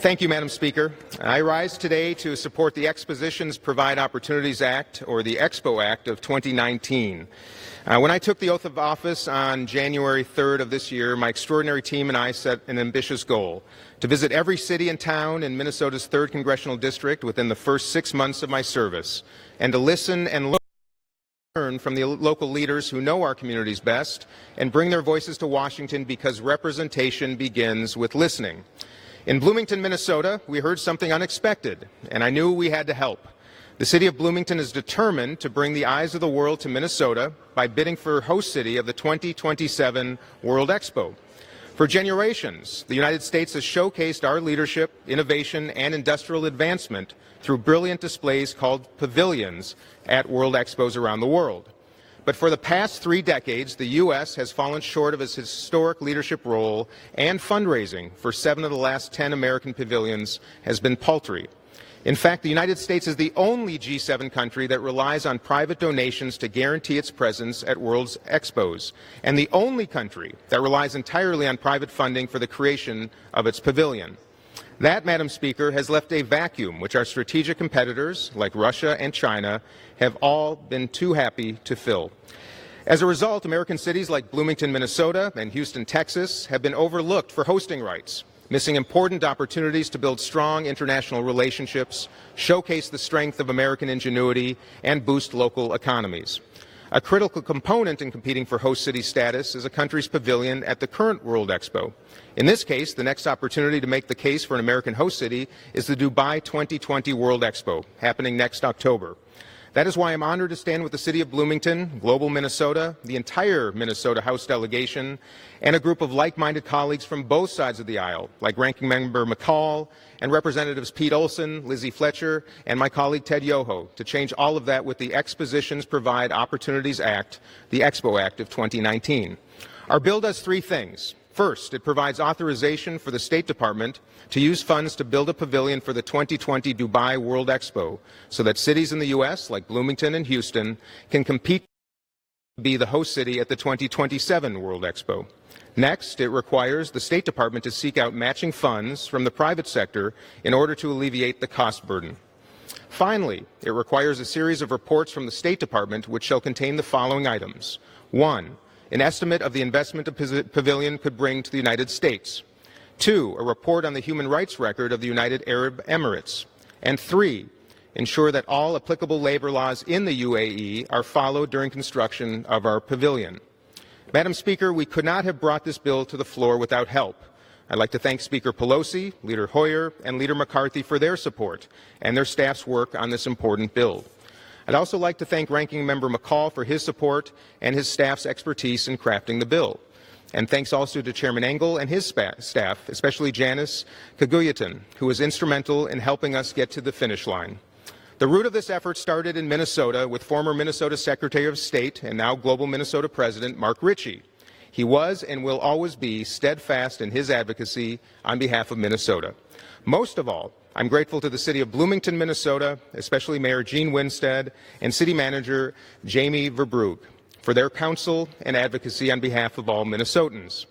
Thank you, Madam Speaker. I rise today to support the Expositions Provide Opportunities Act, or the EXPO Act of 2019. When I took the oath of office on January 3rd of this year, my extraordinary team and I set an ambitious goal to visit every city and town in Minnesota's 3rd Congressional District within the first 6 months of my service, and to listen and learn from the local leaders who know our communities best and bring their voices to Washington, because representation begins with listening. In Bloomington, Minnesota, we heard something unexpected, and I knew we had to help. The City of Bloomington is determined to bring the eyes of the world to Minnesota by bidding for host city of the 2027 World Expo. For generations, the United States has showcased our leadership, innovation, and industrial advancement through brilliant displays called pavilions at World Expos around the world. But for the past 3 decades, the U.S. has fallen short of its historic leadership role, and fundraising for 7 of the last 10 American pavilions has been paltry. In fact, the United States is the only G7 country that relies on private donations to guarantee its presence at World's Expos, and the only country that relies entirely on private funding for the creation of its pavilion. That, Madam Speaker, has left a vacuum which our strategic competitors, like Russia and China, have all been too happy to fill. As a result, American cities like Bloomington, Minnesota, and Houston, Texas, have been overlooked for hosting rights, missing important opportunities to build strong international relationships, showcase the strength of American ingenuity, and boost local economies. A critical component in competing for host city status is a country's pavilion at the current World Expo. In this case, the next opportunity to make the case for an American host city is the Dubai 2020 World Expo, happening next October. That is why I'm honored to stand with the City of Bloomington, Global Minnesota, the entire Minnesota House delegation, and a group of like-minded colleagues from both sides of the aisle, like Ranking Member McCall and Representatives Pete Olson, Lizzie Fletcher, and my colleague Ted Yoho, to change all of that with the Expositions Provide Opportunities Act, the EXPO Act of 2019. Our bill does 3 things. First, it provides authorization for the State Department to use funds to build a pavilion for the 2020 Dubai World Expo, so that cities in the U.S., like Bloomington and Houston, can compete to be the host city at the 2027 World Expo. Next, it requires the State Department to seek out matching funds from the private sector in order to alleviate the cost burden. Finally, it requires a series of reports from the State Department which shall contain the following items. 1. An estimate of the investment a pavilion could bring to the United States. 2. A report on the human rights record of the United Arab Emirates. And 3. Ensure that all applicable labor laws in the UAE are followed during construction of our pavilion. Madam Speaker, we could not have brought this bill to the floor without help. I'd like to thank Speaker Pelosi, Leader Hoyer, and Leader McCarthy for their support and their staff's work on this important bill. I'd also like to thank Ranking Member McCall for his support and his staff's expertise in crafting the bill. And thanks also to Chairman Engel and his staff, especially Janice Kaguyatin, who was instrumental in helping us get to the finish line. The root of this effort started in Minnesota with former Minnesota Secretary of State and now Global Minnesota President Mark Ritchie. He was and will always be steadfast in his advocacy on behalf of Minnesota. Most of all, I'm grateful to the City of Bloomington, Minnesota, especially Mayor Gene Winstead and City Manager Jamie Verbrugge, for their counsel and advocacy on behalf of all Minnesotans.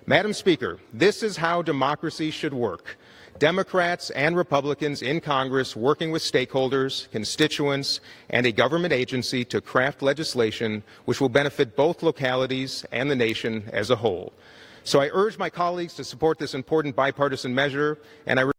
Madam Speaker, this is how democracy should work. Democrats and Republicans in Congress working with stakeholders, constituents, and a government agency to craft legislation which will benefit both localities and the nation as a whole. So I urge my colleagues to support this important bipartisan measure, and I